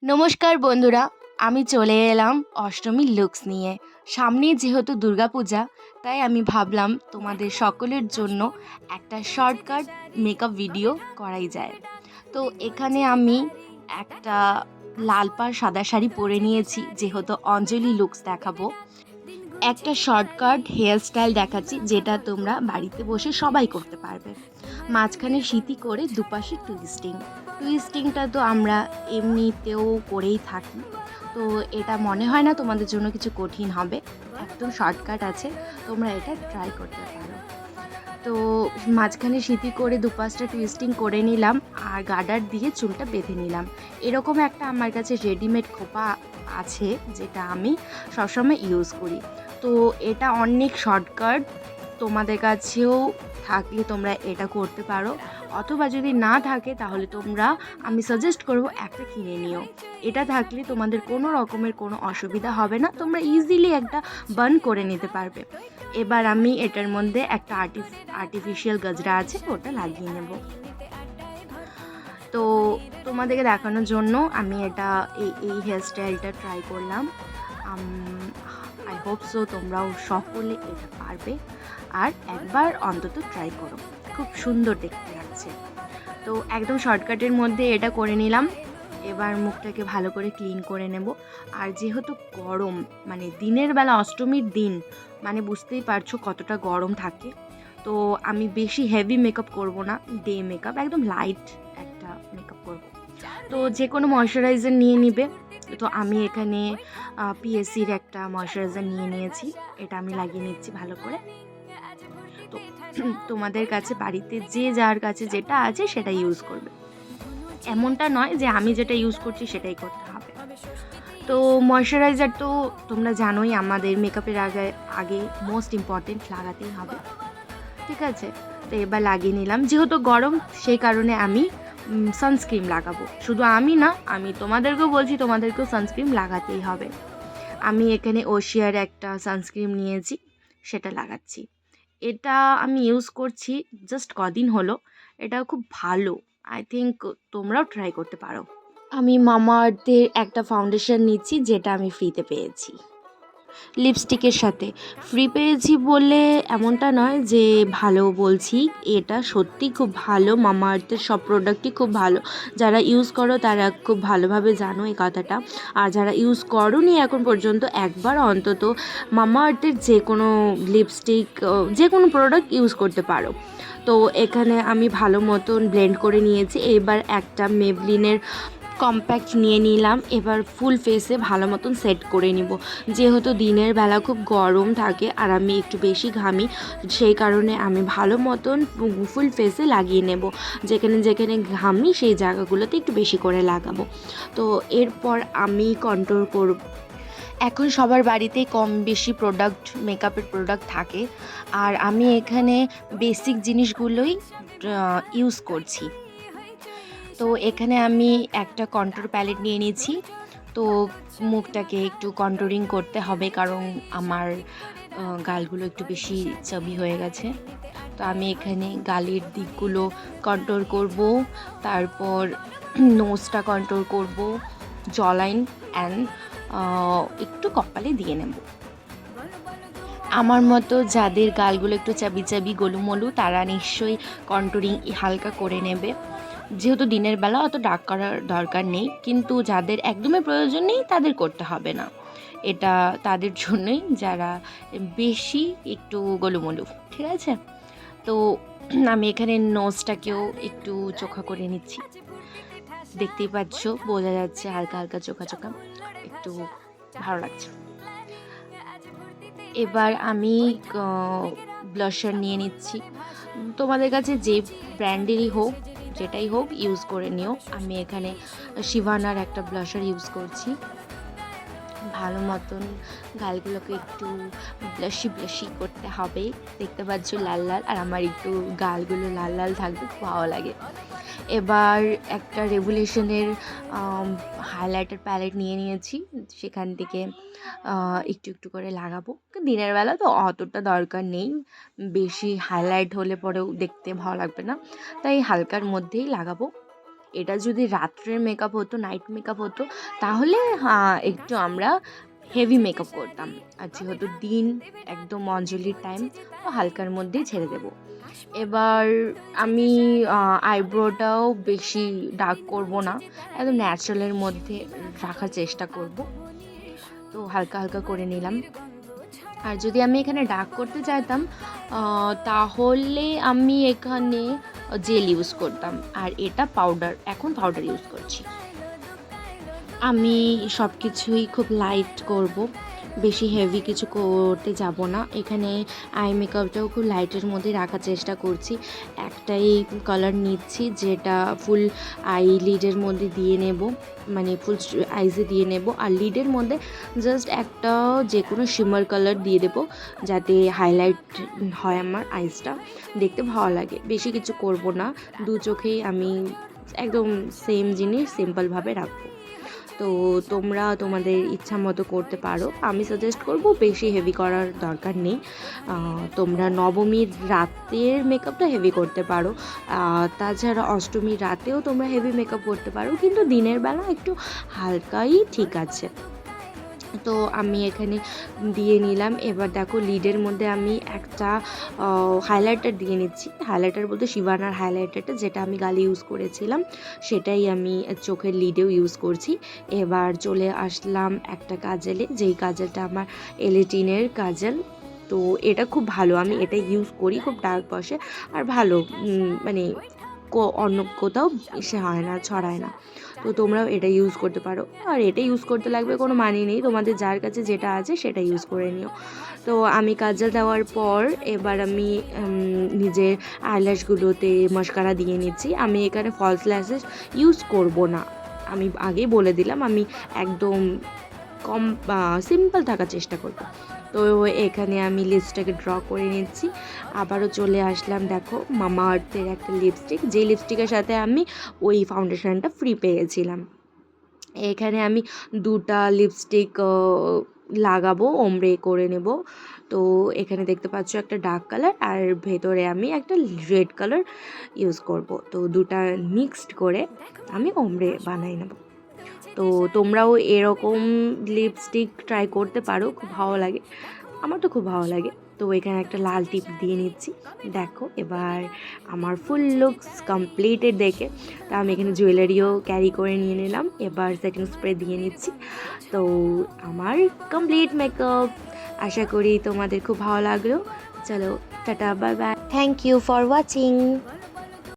নমস্কার বন্ধুরা, আমি চলে এলাম অষ্টমীর লুকস নিয়ে। সামনেই যেহেতু দুর্গাপূজা, তাই আমি ভাবলাম তোমাদের সকলের জন্য একটা শর্টকাট মেকআপ ভিডিও করাই যায়। তো এখানে আমি একটা লাল পাড় সাদা শাড়ি পরে নিয়েছি, যেহেতু অঞ্জলি লুকস দেখাবো। একটা শর্টকাট হেয়ার স্টাইল দেখাচ্ছি, যেটা তোমরা বাড়িতে বসে সবাই করতে পারবে। মাঝখানে সিঁথি করে দুপাশে টুইস্টিংটা তো আমরা এমনিতেও করেই থাকি। তো এটা মনে হয় না তোমাদের জন্য কিছু কঠিন হবে, একদম শর্টকাট আছে, তোমরা এটা ট্রাই করতে পারো। তো মাঝখানে সিঁথি করে দুপাশটা টুইস্টিং করে নিলাম, আর গার্ডার দিয়ে চুলটা বেঁধে নিলাম। এরকম একটা আমার কাছে রেডিমেড খোপা আছে, যেটা আমি সবসময় ইউজ করি। তো এটা অনেক শর্টকাট, তোমাদের কাছেও থাকলে তোমরা এটা করতে পারো, অথবা যদি না থাকে তাহলে তোমরা, আমি সাজেস্ট করব একটা কিনে নিও। এটা থাকলে তোমাদের কোনো রকমের কোনো অসুবিধা হবে না, তোমরা ইজিলি একটা বার্ন করে নিতে পারবে। এবার আমি এটার মধ্যে একটা আর্টিফিশিয়াল গজরা আছে, ওটা লাগিয়ে নেব। তো তোমাদেরকে দেখানোর জন্য আমি এটা এই হেয়ারস্টাইলটা ট্রাই করলাম। আই হোপ সো তোমরাও সকলে এটা পারবে, আর একবার অন্তত ট্রাই করো, খুব সুন্দর দেখতে লাগছে। তো একদম শর্টকাটের মধ্যে এটা করে নিলাম। এবার মুখটাকে ভালো করে ক্লিন করে নেব। আর যেহেতু গরম, মানে দিনের বেলা অষ্টমীর দিন, মানে বুঝতেই পারছো কতটা গরম থাকে। তো আমি বেশি হেভি মেকআপ করব না, ডে মেকআপ, একদম লাইট একটা মেকআপ করব। তো যে কোনো ময়শ্চারাইজার নিয়ে নিবে। তো আমি এখানে পিএসসির একটা ময়শ্চারাইজার নিয়ে নিয়েছি, এটা আমি লাগিয়ে নিচ্ছি ভালো করে। তো তোমাদের কাছে বাড়িতে যে যার কাছে যেটা আছে সেটা ইউজ করবে, এমনটা নয় যে আমি যেটা ইউজ করছি সেটাই করতে হবে। তো ময়শ্চারাইজার তো তোমরা জানোই, আমাদের মেকআপের আগে আগে মোস্ট ইম্পর্টেন্ট লাগাতেই হবে, ঠিক আছে। তো এবার লাগিয়ে নিলাম, যেহেতু গরম সেই কারণে আমি সানস্ক্রিন লাগাবো। শুধু আমি না, আমি তোমাদেরকেও বলছি, তোমাদেরকেও সানস্ক্রিন লাগাতেই হবে। আমি এখানে ওশিয়ার একটা সানস্ক্রিন নিয়েছি, সেটা লাগাচ্ছি। এটা আমি ইউজ করছি জাস্ট কদিন হলো, এটা খুব ভালো। আই থিঙ্ক তোমরাও ট্রাই করতে পারো। আমি মামা আর্থের একটা ফাউন্ডেশন নিচ্ছি, যেটা আমি ফ্রিতে পেয়েছি লিপস্টিকের সাথে। ফ্রি পেয়েছি বলে এমনটা নয় যে ভালো বলছি, এটা সত্যি খুব ভালো। মামা আর্থের সব প্রোডাক্টই খুব ভালো, যারা ইউজ করো তারা খুব ভালোভাবে জানো এই কথাটা। আর যারা ইউজ করোনি এখন পর্যন্ত, একবার অন্তত মামা আর্থের যে কোনো লিপস্টিক, যে কোনো প্রোডাক্ট ইউজ করতে পারো। তো এখানে আমি ভালো মতন ব্লেন্ড করে নিয়েছি। এবার একটা মেবলিনের কম্প্যাক্ট নিয়ে নিলাম। এবার ফুল ফেসে ভালো মতন সেট করে নিব। যেহেতু দিনের বেলা খুব গরম থাকে আর আমি একটু বেশি ঘামি, সেই কারণে আমি ভালো মতন ফুল ফেসে লাগিয়ে নেব। যেখানে যেখানে ঘামি সেই জায়গাগুলোতে একটু বেশি করে লাগাবো। তো এরপর আমি কন্ট্রোল করব। এখন সবার বাড়িতেই কম বেশি মেকআপের প্রোডাক্ট থাকে, আর আমি এখানে বেসিক জিনিসগুলোই ইউজ করছি। তো এখানে আমি একটা কন্ট্রোর প্যালেট নিয়ে নিয়েছি। তো মুখটাকে একটু কন্ট্রোলিং করতে হবে, কারণ আমার গালগুলো একটু বেশি চাবি হয়ে গেছে। তো আমি এখানে গালের দিকগুলো কন্ট্রোল করব, তারপর নোজটা কন্ট্রোল করব, জলাইন অ্যান্ড একটু কপালে দিয়ে নেব। আমার মতো যাদের গালগুলো একটু চাবি চাবি গোলুমলু, তারা নিশ্চয়ই কন্ট্রোলিং হালকা করে নেবে। যেহেতু দিনের বেলা অত ডার্ক করার দরকার নেই, কিন্তু যাদের একদমই প্রয়োজন নেই তাদের করতে হবে না। এটা তাদের জন্যই যারা বেশি একটু গোলুমলু, ঠিক আছে। তো আমি এখানে নোজটাকেও একটু চোখা করে নিচ্ছি। দেখতেই পাচ্ছ, বোঝা যাচ্ছে হালকা হালকা চোখা চোখা, একটু ভালো লাগছে। এবার আমি ব্লাশার নিয়ে নিচ্ছি। তোমাদের কাছে যে ব্র্যান্ডেরই হোক, যেটাই হোক, ইউজ করে নিও। আমি এখানে শিভানার একটা ব্লাশার ইউজ করছি। ভালো মতন গালগুলোকে একটু ব্লাশি ব্লাশি করতে হবে। দেখতে পাচ্ছ লাল লাল, আর আমার একটু গালগুলো লাল লাল থাকবে, খুব ভালো লাগে। এবার একটা রেভুলেশনের হাইলাইটার প্যালেট নিয়ে নিয়েছি, সেখান থেকে একটু একটু করে লাগাবো। দিনের বেলা তো অতটা দরকার নেই, বেশি হাইলাইট হলে পরেও দেখতে ভালো লাগবে না, তাই হালকার মধ্যেই লাগাবো। এটা যদি রাত্রের মেকআপ হতো, নাইট মেকআপ হতো, তাহলে একটু আমরা হেভি মেকআপ করতাম। আর যেহেতু দিন একদম অঞ্জলির টাইম, তো হালকার মধ্যেই ছেড়ে দেব। এবার আমি আইব্রোটাও বেশি ডার্ক করব না, একদম ন্যাচারালের মধ্যে রাখার চেষ্টা করব। তো হালকা হালকা করে নিলাম। আর যদি আমি এখানে ডার্ক করতে চাইতাম, তাহলে আমি এখানে জেল ইউজ করতাম, আর এটা পাউডার, এখন পাউডার ইউজ করছি। আমি সব কিছুই খুব লাইট করব, বেশি হেভি কিছু করতে যাব না। এখানে আই মেকআপটাও খুব লাইটের মধ্যে রাখার চেষ্টা করছি। একটাই কালার নিচ্ছি, যেটা ফুল আই লিডের মধ্যে দিয়ে নেব, মানে ফুল আইসে দিয়ে নেব। আর লিডের মধ্যে জাস্ট একটা যে কোনো শিমার কালার দিয়ে দেবো, যাতে হাইলাইট হয় আমার আইসটা, দেখতে ভালো লাগে। বেশি কিছু করব না, দু চোখেই আমি একদম সেম জিনিস সিম্পলভাবে রাখবো। তো তোমরা তোমাদের ইচ্ছা মতো করতে পারো। আমি সাজেস্ট করব বেশি হেভি করার দরকার নেই। তোমরা নবমীর রাতের মেকআপটা হেভি করতে পারো, তাছাড়া অষ্টমীর রাতেও তোমরা হেভি মেকআপ করতে পারো, কিন্তু দিনের বেলা একটু হালকাই ঠিক আছে। তো আমি এখানে দিয়ে নিলাম। এবার দেখো লিডের মধ্যে আমি একটা হাইলাইটার দিয়ে নিচ্ছি। হাইলাইটার বলতে শিবানার হাইলাইটারটা, যেটা আমি গালে ইউজ করেছিলাম, সেটাই আমি চোখের লিডেও ইউজ করছি। এবার চলে আসলাম একটা কাজেলে, যেই কাজলটা আমার এলিটিনের কাজল। তো এটা খুব ভালো, আমি এটা ইউজ করি, খুব ডার্ক বসে আর ভালো, মানে অন্য কোথাও সে হয় না, ছড়ায় না। তো তোমরাও এটা ইউজ করতে পারো। আর এটা ইউজ করতে লাগবে কোনো মানে নেই, তোমাদের যার কাছে যেটা আছে সেটা ইউজ করে নিও। তো আমি কাজল দেওয়ার পর এবার আমি নিজের আইল্যাশগুলোতে মাস্কারা দিয়ে নিচ্ছি। আমি এখানে ফলস ল্যাশেস ইউজ করব না, আমি আগেই বলে দিলাম, আমি একদম কম সিম্পল থাকার চেষ্টা করব। তো এখানে আমি লিপসটাকে ড্র করে নিচ্ছি। আবারও চলে আসলাম, দেখো মামা আর্থের একটা লিপস্টিক, যে লিপস্টিকের সাথে আমি ওই ফাউন্ডেশনটা ফ্রি পেয়েছিলাম। এখানে আমি দুটা লিপস্টিক লাগাবো, ওমরে করে নেব। তো এখানে দেখতে পাচ্ছ একটা ডার্ক কালার, আর ভেতরে আমি একটা রেড কালার ইউজ করব। তো দুটা মিক্সড করে আমি ওমরে বানাই নেব। তো তোমরাও এরকম লিপস্টিক ট্রাই করতে পারো, খুব ভালো লাগে, আমার তো খুব ভালো লাগে। তো এখানে একটা লাল টিপ দিয়ে নিচ্ছি। দেখো এবার আমার ফুল লুকস কমপ্লিটেড দেখে, তো আমি এখানে জুয়েলারিও ক্যারি করে নিয়ে নিলাম। এবার সেটিং স্প্রে দিয়ে নিচ্ছি। তো আমার কমপ্লিট মেকআপ, আশা করি তোমাদের খুব ভালো লাগলো। চলো tata, bye bye, thank you for watching.